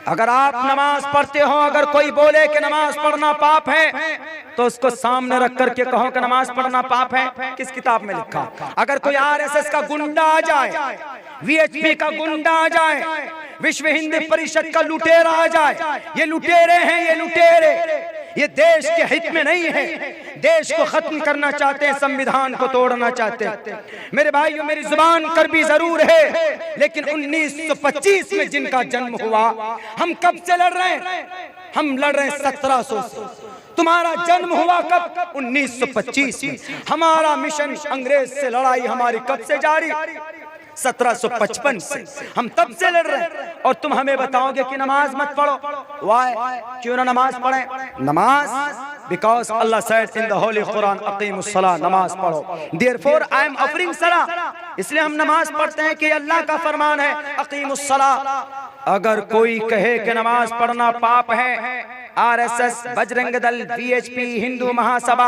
अगर आप नमाज पढ़ते हो, अगर कोई बोले कि नमाज पढ़ना पाप है, तो उसको सामने रख करके कहो कि नमाज पढ़ना पाप है। किस किताब में लिखा? अगर कोई आरएसएस का गुंडा आ जाए, वीएचपी का गुंडा आ जाए, विश्व हिंदू परिषद का लुटेरा आ जाए, ये लुटेरे हैं, ये लुटेरे, ये देश के हित में नहीं है, देश को खत्म करना चाहते हैं, संविधान को तोड़ना चाहते हैं। मेरे भाइयों, मेरी जुबान कड़वी जरूर है, लेकिन 1925 में जिनका जन्म हुआ, हम कब से लड़ रहे हैं? हम लड़ रहे हैं 1700 से। तुम्हारा जन्म हुआ कब? 1925 में। हमारा मिशन अंग्रेज से लड़ाई हमारी कब से जारी? 1755 से। हम तब से लड़ रहे हैं, और तुम हमें बताओगे कि नमाज मत पढ़ो। वाई? क्यों ना नमाज पढ़े? नमाज, because Allah said in the holy Quran, अकीमुस सलाह, नमाज पढ़ो। देयरफॉर आई एम ऑफरिंग सलाह, इसलिए हम नमाज पढ़ते हैं कि अल्लाह का फरमान है, अकीमुस सलाह। अगर कोई कहे कि नमाज पढ़ना पाप है, आरएसएस, बजरंग दल, वीएचपी, हिंदू महासभा,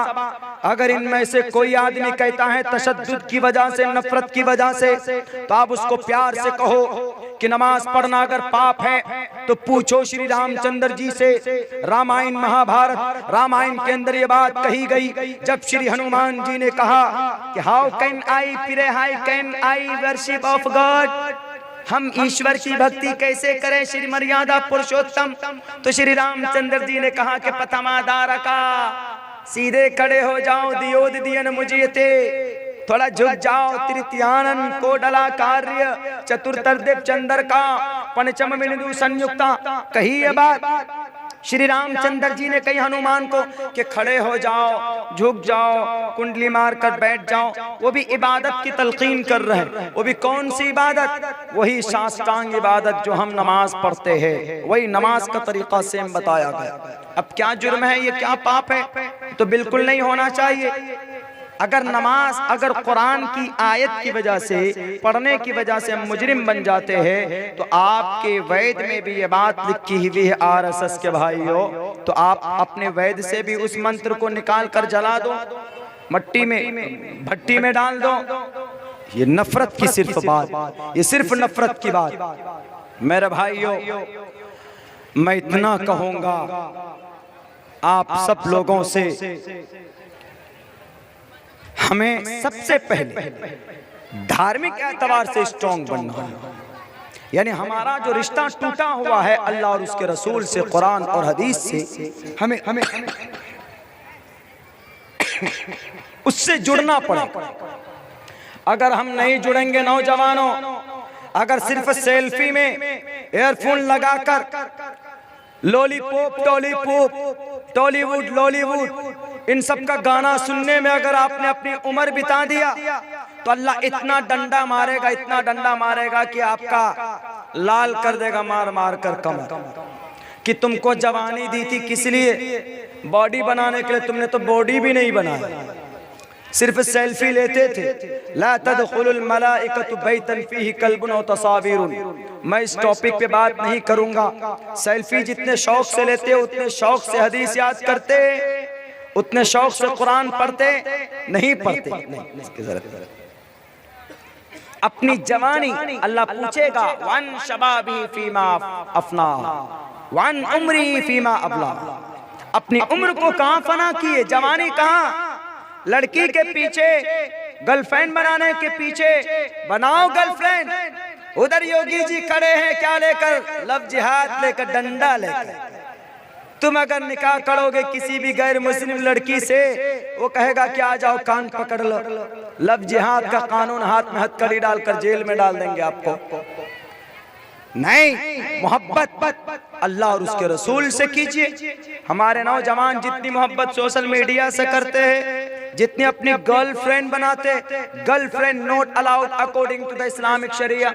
अगर इनमें से कोई आदमी कहता है तशद्दुद की वजह से, नफरत की वजह से, तो आप उसको प्यार से कहो कि नमाज पढ़ना अगर पाप है तो पूछो श्री रामचंद्र जी से। रामायण, महाभारत, रामायण के अंदर ये बात कही गई, जब श्री हनुमान जी ने कहा कि how can I pray, how can I worship of God, हम ईश्वर की भक्ति कैसे करें श्री मर्यादा पुरुषोत्तम? तो श्री रामचंद्र जी ने कहा कि पथमादार का, सीधे खड़े हो जाओ, दियोद दियन मुझे थे, थोड़ा झुक जाओ, तृतीयानन को डला कार्य, चतुर्थदेव चंद्र का, पंचम बिंदु संयुक्ता। कही ये बात श्री रामचंद्र जी ने कही हनुमान को कि खड़े हो जाओ, झुक जाओ, कुंडली मार कर बैठ जाओ। वो भी इबादत की तलकीन कर रहे हैं। वो भी कौन सी इबादत? वही साष्टांग इबादत जो हम नमाज पढ़ते हैं, वही नमाज का तरीका सेम बताया गया। अब क्या जुर्म है ये, क्या पाप है? तो बिल्कुल नहीं होना चाहिए। अगर नमाज, अगर कुरान की आयत की वजह से, पढ़ने की वजह से हम मुजरिम बन जाते हैं, तो आपके वैद में भी ये बात लिखी हुई है आरएसएस के भाइयों, तो आप अपने वैद से भी उस मंत्र को निकाल कर जला दो, मट्टी में, भट्टी में डाल दो। ये नफरत की सिर्फ बात, ये सिर्फ नफरत की बात। मेरे भाइयों, मैं इतना कहूंगा आप सब लोगों से, हमें सबसे पहले धार्मिक एतबार से स्ट्रॉन्ग बनना है। यानी हमारा जो रिश्ता टूटा हुआ है अल्लाह और उसके रसूल से, कुरान और हदीस से, हमें उससे जुड़ना पड़ेगा। अगर हम नहीं जुड़ेंगे नौजवानों, अगर सिर्फ सेल्फी में एयरफोन लगाकर लॉलीपॉप, टॉलीपॉप, टॉलीवुड, लॉलीवुड, इन सब का गाना सुनने में अगर आपने अपनी उम्र बिता दिया, तो अल्लाह इतना डंडा मारेगा, इतना डंडा मारेगा कि आपका लाल कर देगा मार मार कर कमर। कि तुमको जवानी दी थी किस लिए? बॉडी बनाने के लिए। तुमने तो बॉडी भी नहीं बनाया, सिर्फ सेल्फी लेते थे। ला तदखुलुल मलाइकतु बैतन फीही कल्बुन व तसावीरुन। मैं इस टॉपिक पे बात नहीं करूंगा। सेल्फी जितने शौक से लेते, उतने शौक से हदीस याद करते, उतने शौक से कुरान पढ़ते नहीं पढ़ते। इसकी जरूरत अपनी जवानी अल्लाह पूछेगा, वन शबाबी फीमा अफना वन उम्री फीमा अबला। अपनी उम्र को कहां फना किए, जवानी कहां? लड़की के पीछे, गर्लफ्रेंड बनाने के पीछे बनाओ गर्लफ्रेंड। उधर योगी जी खड़े हैं क्या लेकर? लव जिहाद लेकर, डंडा लेकर। तुम अगर निकाह करोगे किसी भी गैर मुस्लिम लड़की से, वो कहेगा कि आ जाओ कान पकड़ लो, लव जिहाद का कानून हाथ में हथकड़ी डालकर जेल में डाल देंगे आपको। नहीं, मोहब्बत अल्लाह और उसके रसूल से कीजिए। हमारे नौजवान जितनी मोहब्बत सोशल मीडिया से करते हैं, जितनी अपनी गर्लफ्रेंड बनाते, girlfriend not allowed according to the Islamic sharia.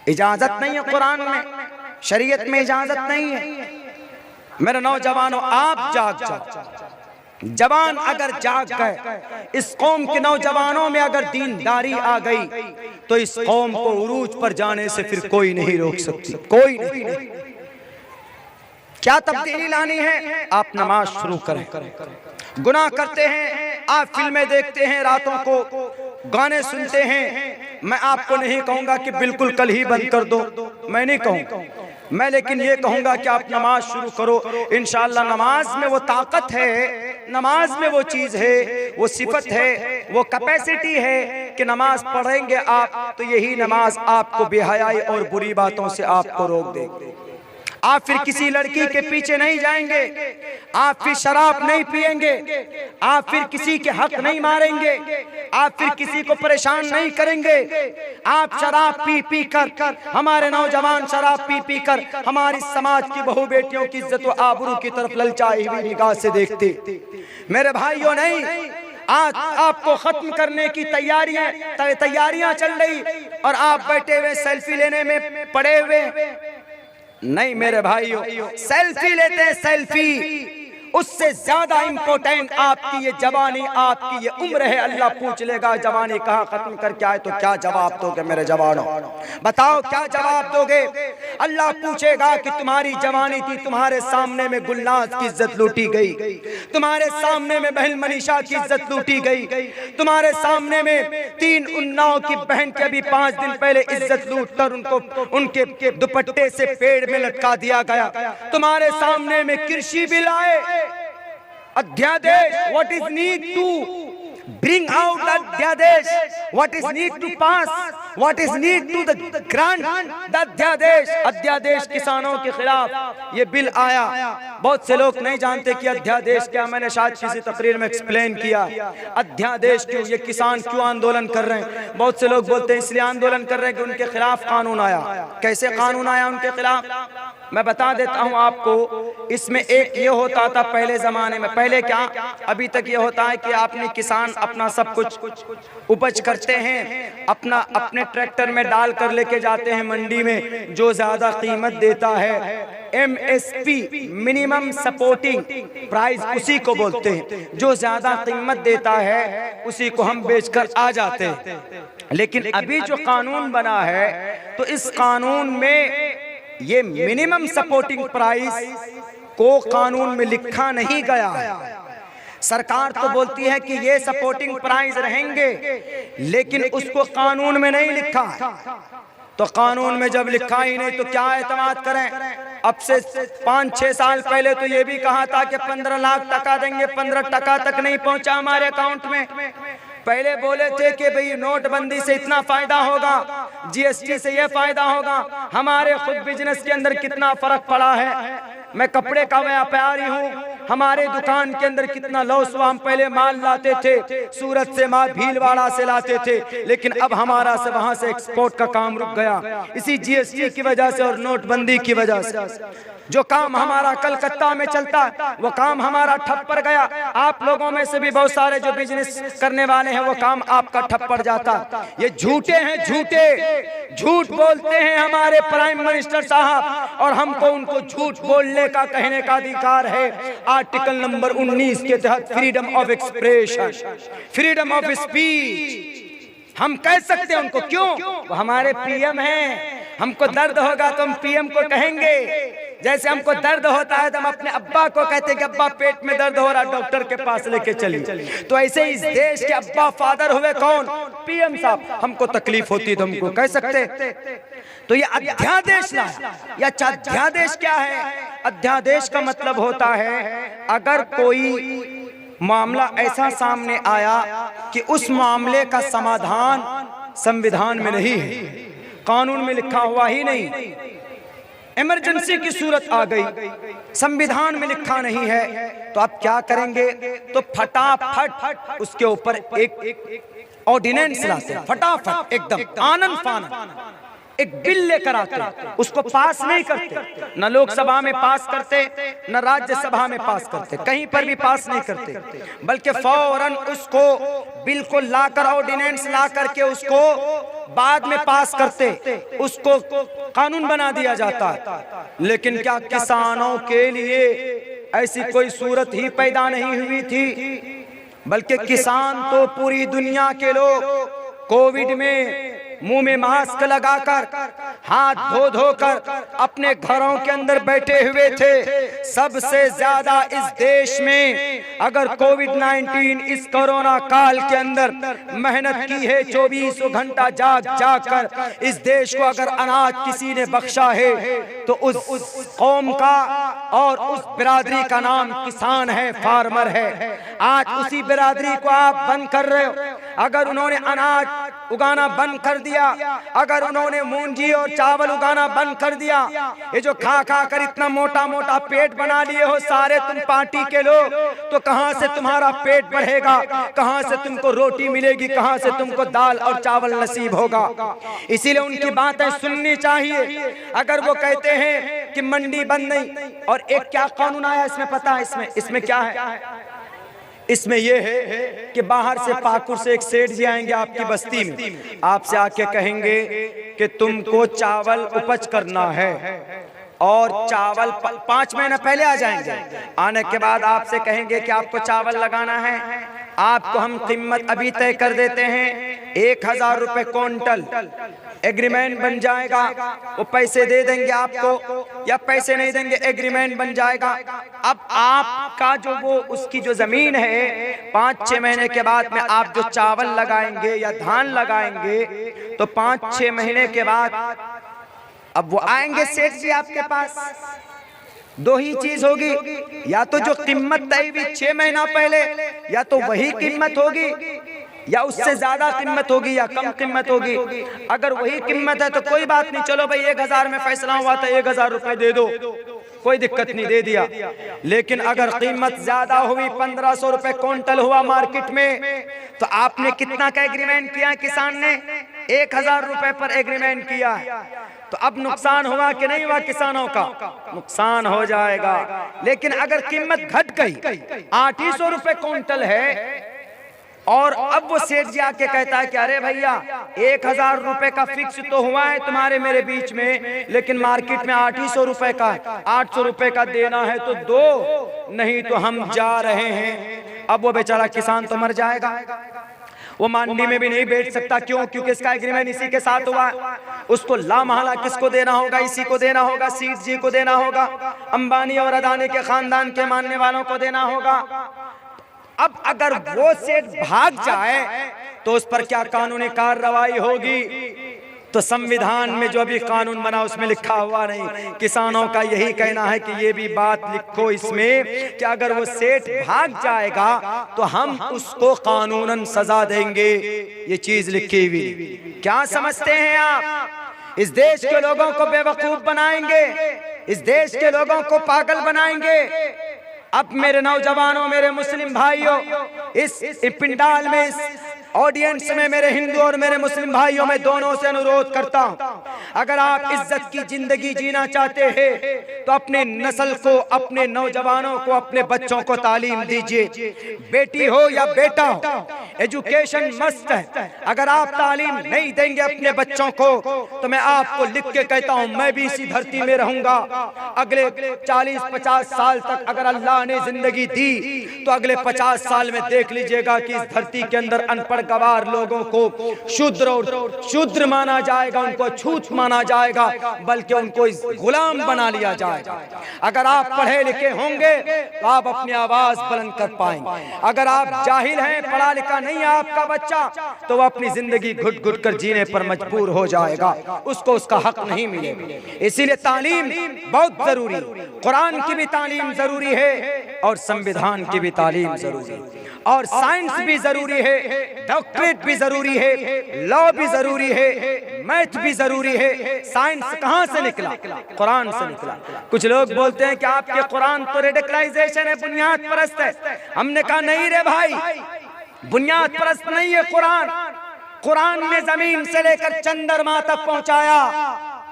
इजाजत नहीं है कुरान में, शरीयत में इजाजत नहीं है। मेरे नौजवानों, आप जाग जाओ। जवान अगर जाग गए, इस कौम के नौजवानों में अगर दीनदारी आ गई, तो इस कौम को उरूज पर जाने से फिर कोई नहीं रोक सकती, कोई नहीं। क्या तब्दीली लानी है? आप नमाज शुरू करें। गुनाह करते हैं, आप फिल्में देखते हैं रातों को, गाने सुनते हैं। मैं आपको नहीं कहूंगा कि बिल्कुल कल ही बंद कर दो, मैं नहीं कहूंगा मैं, लेकिन ये कहूंगा कि आप नमाज शुरू करो। इंशाअल्लाह नमाज में वो ताकत है, नमाज में वो चीज है, वो सिफत है, वो कैपेसिटी है कि नमाज पढ़ेंगे आप तो यही नमाज आपको बेहयाई और बुरी बातों से आपको रोक देगी। आप फिर किसी लड़की के पीछे नहीं जाएंगे, आप फिर शराब नहीं पिएंगे, आप फिर किसी के हक नहीं मारेंगे, आप फिर किसी को परेशान नहीं करेंगे। आप शराब पी पी कर, हमारे नौजवान शराब पी पी कर हमारी समाज की बहू बेटियों की इज्जत व आबरू की तरफ ललचाई हुई निगाह से देखते। मेरे भाइयों, नहीं, आज आपको खत्म करने की तैयारियां चल रही और आप बैठे हुए सेल्फी लेने में पड़े हुए। नहीं मेरे भाइयों, सेल्फी लेते हैं, सेल्फी उससे ज्यादा इंपॉर्टेंट आपकी ये जवानी, आपकी ये उम्र है। अल्लाह पूछ लेगा जवानी कहाँ खत्म करके आए, तो क्या जवाब दोगे मेरे जवानों? बताओ क्या जवाब दोगे? अल्लाह पूछेगा कि तुम्हारी जवानी थी, तुम्हारे सामने में गुलनाज की इज्जत लूटी गई, तुम्हारे सामने में बहन मनीषा की इज्जत लूटी गई, तुम्हारे सामने में 3 उन्नाव की बहन के अभी 5 दिन पहले इज्जत लूट कर उनको उनके दुपट्टे से पेड़ में लटका दिया गया, तुम्हारे सामने में कृषि बिल आए, अध्यादेश, what is need to bring out the अध्यादेश, what is need to pass, what is need to the grant the अध्यादेश किसानों के खिलाफ ये बिल आया। बहुत से लोग नहीं जानते कि अध्यादेश क्या, मैंने शायद किसी तकरीर में एक्सप्लेन किया अध्यादेश क्यों, ये किसान क्यों आंदोलन कर रहे हैं। बहुत से लोग बोलते हैं इसलिए आंदोलन कर रहे हैं कि उनके खिलाफ कानून आया। कैसे कानून आया उनके खिलाफ? मैं बता देता हूं आपको। इसमें एक ये होता था पहले जमाने में, पहले क्या, अभी तक ये होता है कि आपने किसान अपना सब कुछ उपज करते हैं, अपने ट्रैक्टर में डाल कर लेके जाते हैं मंडी में, जो ज्यादा कीमत देता है MSP मिनिमम सपोर्टिंग प्राइस उसी को बोलते हैं, जो ज्यादा कीमत देता है उसी को हम बेचकर आ जाते हैं। लेकिन अभी जो कानून बना है तो इस कानून में ये मिनिमम सपोर्टिंग प्राइस को कानून में लिखा नहीं गया है। सरकार तो बोलती है कि ये सपोर्टिंग प्राइस रहेंगे, लेकिन उसको कानून में नहीं लिखा। तो कानून में जब लिखा ही नहीं तो क्या एतमाद करें? अब से 5-6 साल पहले तो ये भी कहा था कि 15 लाख टका देंगे, 15 टका तक नहीं पहुंचा हमारे अकाउंट में। पहले बोले थे कि भाई नोटबंदी से इतना फायदा होगा, GST से ये फायदा होगा। हमारे खुद बिजनेस के अंदर कितना फर्क पड़ा है। मैं कपड़े का व्यापारी हूँ, हमारे दुकान के अंदर कितना लॉस हुआ। हम पहले माल लाते थे सूरत से, माल भीलवाड़ा से लाते थे, लेकिन अब हमारा से वहां से एक्सपोर्ट का काम रुक गया इसी GST की वजह से और नोटबंदी की वजह से। जो काम हमारा कलकत्ता में चलता वो काम हमारा ठप पड़ गया। आप लोगों में से भी बहुत सारे जो बिजनेस करने वाले हैं वो काम आपका ठप पड़ जाता। ये झूठे हैं, झूठ बोलते हैं हमारे प्राइम मिनिस्टर साहब, और हमको उनको झूठ बोलने का, कहने का अधिकार है। आर्टिकल नंबर 19 के तहत freedom of expression, freedom of speech हम कह सकते हैं उनको। क्यों? वो हमारे PM हैं। हमको दर्द होगा तो हम PM को कहेंगे। जैसे हमको दर्द होता है तो हम अपने अब्बा को कहते हैं कि अब्बा पेट में दर्द हो रहा, डॉक्टर के पास लेके चलिए। तो ऐसे इस देश के अब्बा फादर हुए कौन? PM साहब। हमको तकलीफ होती तो हमको कह सकते। तो ये अध्यादेश लाया। या अध्यादेश क्या है? अध्यादेश का मतलब होता है अगर कोई मामला ऐसा सामने आया कि उस मामले का समाधान संविधान में नहीं है, कानून में लिखा हुआ ही नहीं, इमरजेंसी की सूरत आ गई, संविधान में लिखा नहीं है, तो आप क्या करेंगे? तो फटाफट उसके ऊपर एक ऑर्डिनेंस लाते, फटाफट एकदम आनन फानन एक बिल लेकर आते, उसको पास नहीं करते, न लोकसभा में पास करते, न राज्यसभा में पास करते, कहीं पर भी पास नहीं करते, बल्कि फौरन उसको बिल को लाकर, ऑर्डिनेंस ला करके उसको बाद में पास करते, उसको कानून बना दिया जाता है। लेकिन क्या किसानों के लिए ऐसी कोई सूरत ही पैदा नहीं हुई थी? बल्कि किसान तो पूरी दुनिया के लोग कोविड में मुंह में मास्क लगाकर, हाथ धो धोकर अपने घरों के अंदर बैठे हुए थे। सबसे ज्यादा इस देश में अगर कोविड-19 इस कोरोना काल के अंदर मेहनत की है, 24 घंटा जाग जाग कर इस देश को अगर अनाज किसी ने बख्शा है तो उस कौम का और उस बिरादरी का नाम किसान है, फार्मर है। आज उसी बिरादरी को आप बंद कर रहे हो। अगर उन्होंने अनाज उगाना बंद कर दिया, अगर उन्होंने मूंजी और चावल उगाना बंद कर दिया, ये जो खा खा कर इतना मोटा मोटा पेट बना लिए हो सारे तुम पार्टी के लोग, तो कहां से तुम्हारा पेट बढ़ेगा, कहां से तुमको रोटी मिलेगी, कहां से तुमको दाल और चावल नसीब होगा। इसीलिए उनकी बातें सुननी चाहिए। अगर वो कहते हैं कि मंडी बंद नहीं, और एक क्या कानून आया इसमें पता है? इसमें क्या है? इसमें यह है कि बाहर से पाकुर से एक सेठ जी आएंगे आपकी बस्ती में, आपसे आके कहेंगे कि तुमको चावल उपज करना है, और चावल 5 महीना पहले आ जाएंगे। आने के बाद आपसे कहेंगे कि आपको चावल लगाना है, आपको हम कीमत अभी तय कर देते हैं 1000 रुपए क्विंटल। एग्रीमेंट बन जाएगा, वो पैसे दे देंगे आपको या पैसे नहीं देंगे, एग्रीमेंट बन जाएगा। अब आपका जो वो उसकी जो जमीन है 5-6 महीने के बाद में आप जो चावल लगाएंगे या धान लगाएंगे, तो 5-6 महीने के बाद अब वो आएंगे सेठ जी आपके पास। दो ही चीज होगी, या तो जो कीमत तय हुई 6 महीना पहले, या तो वही कीमत होगी या उससे ज्यादा कीमत होगी या कम कीमत होगी। अगर वही कीमत है तो कोई बात नहीं, चलो भाई 1000 में फैसला हुआ था, 1000 रुपए दे दो, कोई दिक्कत नहीं, दे दिया। लेकिन अगर कीमत ज्यादा हुई, 1500 रुपए क्विंटल हुआ मार्केट में, तो आपने कितना का एग्रीमेंट किया? किसान ने 1000 रुपए पर एग्रीमेंट किया। तो अब नुकसान हुआ कि नहीं हुआ? किसानों का नुकसान हो जाएगा। लेकिन अगर कीमत घट गई, 800 रुपए क्विंटल है, और अब वो सेठ जी आके कहता है कि अरे भैया 1000 रुपए का फिक्स तो हुआ है तुम्हारे मेरे बीच में, लेकिन मार्केट में 800 रुपए का, 800 रुपए का देना है तो दो, नहीं तो हम जा रहे हैं। अब वो बेचारा किसान तो मर जाएगा, वो मंडी में भी नहीं बेच सकता। क्यों? क्योंकि इसका एग्रीमेंट इसी के साथ हुआ। उसको लामहला किसको देना होगा? इसी को देना होगा, सीठ जी को देना होगा, अंबानी और अदानी के खानदान के मानने वालों को देना होगा। अब अगर वो सेठ भाग जाए तो उस पर क्या कानूनी कार्रवाई होगी? तो संविधान में जो भी कानून बना उसमें लिखा हुआ नहीं। किसानों का यही कहना है कि ये भी बात लिखो इसमें कि अगर वो सेठ भाग जाएगा तो हम उसको कानूनन सजा देंगे। ये चीज लिखी हुई। क्या समझते हैं आप? इस देश के लोगों को बेवकूफ बनाएंगे, इस देश के लोगों को पागल बनाएंगे। अब मेरे नौजवानों, मेरे मुस्लिम भाइयों, इस पिंडाल में, इस ऑडियंस में मेरे हिंदू और मेरे मुस्लिम भाइयों में दोनों से अनुरोध करता हूं, अगर आप इज्जत की जिंदगी जीना चाहते हैं तो अपने नस्ल को, अपने नौजवानों को, अपने बच्चों को तालीम दीजिए। बेटी हो या बेटा हो, एजुकेशन मस्ट है। अगर आप तालीम नहीं देंगे अपने बच्चों को तो मैं आपको लिख के कहता हूं, मैं भी इसी धरती में रहूंगा। अगले 40-50 साल तक अगर अल्लाह ने जिंदगी दी तो अगले 50 साल में देख लीजिएगा कि इस धरती के अंदर अनपढ़ गवार लोगों को शूद्र माना जाएगा, उनको छूत माना जाएगा, बल्कि उनको गुलाम बना लिया जाएगा। अगर आप पढ़े लिखे होंगे तो आप अपनी आवाज बुलंद कर पाएंगे। अगर आप जाहिल हैं, पढ़ा लिखा नहीं है आपका बच्चा, तो वह अपनी जिंदगी घुट घुट कर जीने पर मजबूर हो जाएगा, उसको उसका हक नहीं मिलेगा। इसीलिए तालीम बहुत जरूरी, कुरान की भी तालीम जरूरी है और संविधान की भी तालीम जरूरी है, और साइंस भी जरूरी है, डॉक्टरेट भी जरूरी है, लॉ भी जरूरी है, मैथ भी जरूरी है। साइंस कहां से निकला? कुरान से निकला। कुछ लोग बोलते हैं कि आपके कुरान तो रेडिकलाइजेशन है, बुनियाद परस्त है। हमने कहा नहीं रे भाई, बुनियाद परस्त नहीं है कुरान। कुरान ने जमीन से लेकर चंद्रमा तक पहुंचाया।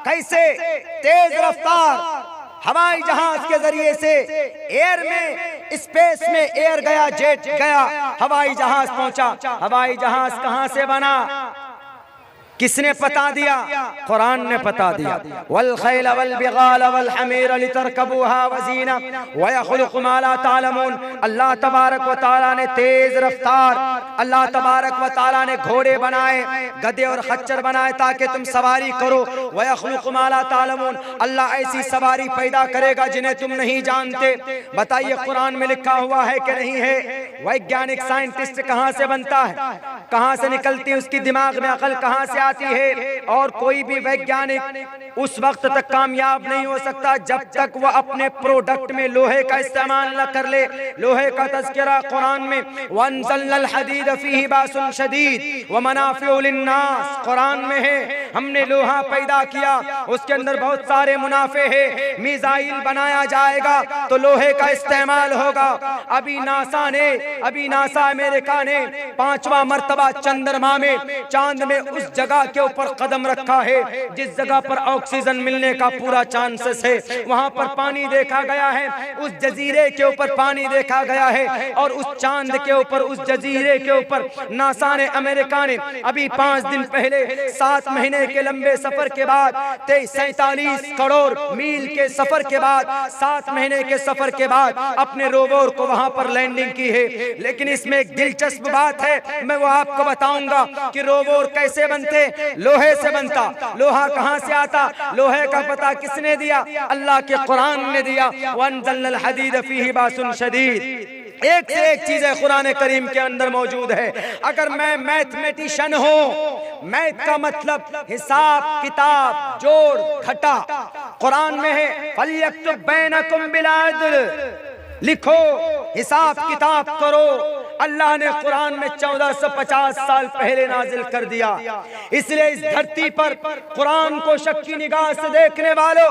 कैसे? तेज रफ्तार हवाई जहाज के जरिए से, एयर में, स्पेस में एयर गया, जेट गया, हवाई जहाज पहुंचा। हवाई जहाज कहां से बना? किसने पता दिया? कुरान ने पता दिया। वल खैल वल बिगाल वल हमीर लितरकबूहा वज़ीना व यखलुकु मा ला तालमून। अल्लाह तबारक व तआला ने तेज रफ्तार, अल्लाह तबारक व तआला ने घोड़े बनाए, गधे और खच्चर बनाए ताकि तुम सवारी करो। व यखलुकु मा ला तालमून, अल्लाह ऐसी सवारी पैदा करेगा जिन्हें तुम नहीं जानते। बताइए कुरान में लिखा हुआ है कि नहीं है? वैज्ञानिक साइंटिस्ट कहाँ से बनता है, कहाँ से निकलती है उसकी दिमाग में अकल कहाँ से आती है? और कोई भी वैज्ञानिक उस वक्त तक कामयाब नहीं हो सकता जब तक वह अपने प्रोडक्ट में लोहे का इस्तेमाल न कर ले। लोहे का तज़किरा कुरान में वअंज़लनल हदीद फीही बासुन शदीद व मनाफ़िउ लिन्नास, कुरान में है हमने लोहा पैदा किया, उसके अंदर बहुत सारे मुनाफे हैं। मिसाइल बनाया जाएगा तो लोहे का इस्तेमाल होगा। अभी नासा अमेरिका ने 5वां मर्तबा चंद्रमा में, चांद में उस जगह के ऊपर कदम रखा है जिस जगह पर ऑक्सीजन मिलने का पूरा चांसेस है। वहां पर पानी देखा गया है, उस जजीरे के ऊपर पानी देखा गया है। और उस चांद के ऊपर, उस जजीरे के ऊपर नासा ने, अमेरिका ने अभी 5 दिन पहले 7 महीने के लंबे सफर के बाद 47 करोड़ मील के सफर के बाद, 7 महीने के सफर के बाद अपने रोवर को वहां पर लैंडिंग की है। लेकिन इसमें एक दिलचस्प बात है, मैं वो आपको बताऊंगा कि रोवर कैसे बनते। लोहे से बनता। लोहा कहां से आता? लोहे का पता किसने दिया? अल्लाह के कुरान ने दिया। वअंज़लनल हदीद फीही बासुन शदीद। एक से एक चीजें कुरान करीम के अंदर मौजूद है। अगर मैं मैथमेटिशियन हूं, मैथ का मतलब हिसाब किताब जोड़ घटा, कुरान में है फलयक्तुब बैनकुम बिल अदल, लिखो हिसाब किताब करो। अल्लाह ने कुरान में 1450 साल पहले नाजिल कर दिया। इसलिए इस धरती पर कुरान को शक की निगाह से देखने वालों,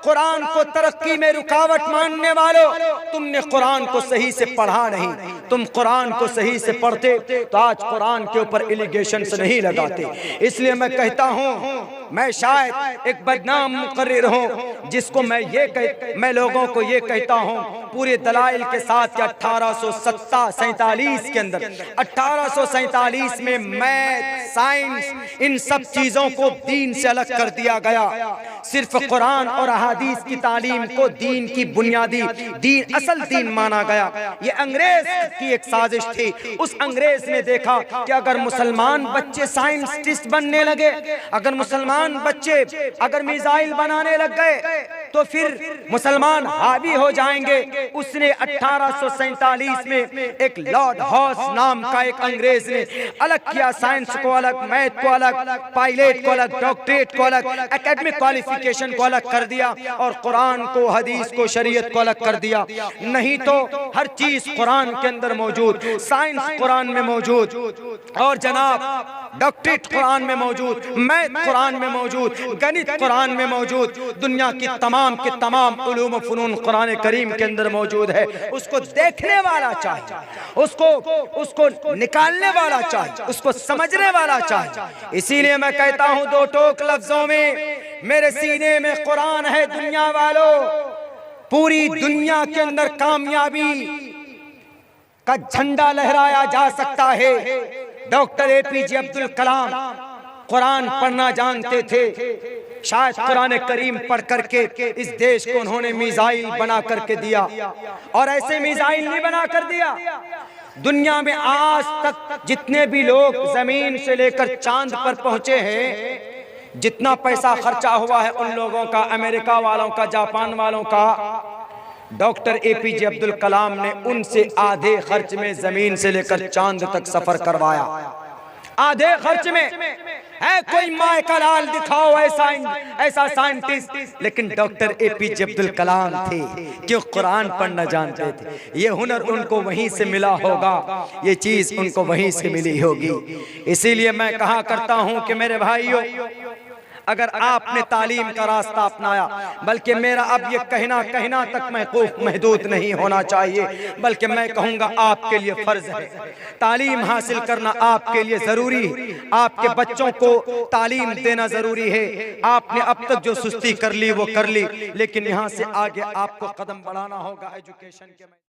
कुरान को तरक्की में रुकावट मानने वालों, तुमने कुरान को सही से पढ़ा नहीं। तुम कुरान को सही से पढ़ते तो आज कुरान के ऊपर एलिगेशन से नहीं लगाते। इसलिए मैं कहता हूँ, मैं शायद एक बदनाम मुकर्रिर हूँ जिसको मैं लोगों को ये कहता हूँ पूरे दलाइल के साथ कि 1847 के अंदर, 1847 में मैथ, साइंस, इन सब चीजों को दीन से अलग कर दिया गया। सिर्फ कुरान और अहादीस की तालीम को दीन की बुनियादी दीन, असल दीन माना गया। ये अंग्रेज की एक साजिश थी। उस अंग्रेज ने देखा कि अगर मुसलमान बच्चे साइंटिस्ट बनने लगे, अगर मुसलमान बच्चे अगर मिसाइल बनाने लग गए तो फिर मुसलमान हावी हो जाएंगे। उसने 1847 में एक लॉर्ड हॉस नाम का एक अंग्रेज ने अलग किया। साइंस को अलग, मैथ को अलग, पायलट को अलग, डॉक्टरेट को अलग, एकेडमिक क्वालिफिकेशन को अलग कर दिया और कुरान को, हदीस को, शरीयत को अलग कर दिया। नहीं तो हर चीज कुरान के अंदर मौजूद, साइंस कुरान में मौजूद, और जनाब डॉक्टरेट कुरान में मौजूद, मैथ कुरान में मौजूद, गणित कुरान में मौजूद, दुनिया की तमाम के तमाम उलूम व फनून कुरान करीम के अंदर मौजूद है। उसको देखने वाला चाहिए, उसको निकालने वाला चाहिए, उसको समझने वाला चाहिए। इसीलिए मैं कहता हूं दो टोक लफ्जों में, मेरे सीने में कुरान है दुनिया वालों। पूरी दुनिया के अंदर कामयाबी का झंडा लहराया जा सकता है। डॉक्टर APJ अब्दुल कलाम कुरान पढ़ना जानते थे। शायद कुरान करीम पढ़ करके इस देश को उन्होंने मिसाइल बना करके दिया। और ऐसे मिसाइल नहीं बना कर दिया, दुनिया में आज तक जितने भी लोग जमीन से लेकर चांद पर पहुंचे हैं, जितना पैसा खर्चा हुआ है उन लोगों का, अमेरिका वालों का, जापान वालों का, डॉक्टर APJ अब्दुल कलाम ने उनसे आधे खर्च में जमीन से लेकर चांद तक सफर करवाया। आधे खर्च में है। कोई माए का लाल दिखाओ ऐसा साइंटिस्ट, लेकिन डॉक्टर APJ अब्दुल कलाम थे क्यों कुरान पढ़ना जानते थे। ये हुनर उनको वहीं से मिला होगा, ये चीज उनको वहीं से मिली होगी। इसीलिए मैं कहा करता हूं कि मेरे भाइयों, अगर आपने तालीम का रास्ता अपनाया, बल्कि मेरा अब ये कहना तक महदूद नहीं होना चाहिए, बल्कि मैं कहूँगा आपके लिए फर्ज है। तालीम हासिल करना आपके लिए जरूरी है, आपके बच्चों को तालीम देना जरूरी है। आपने अब तक जो सुस्ती कर ली वो कर ली, लेकिन यहाँ से आगे आपको कदम बढ़ाना होगा एजुकेशन के।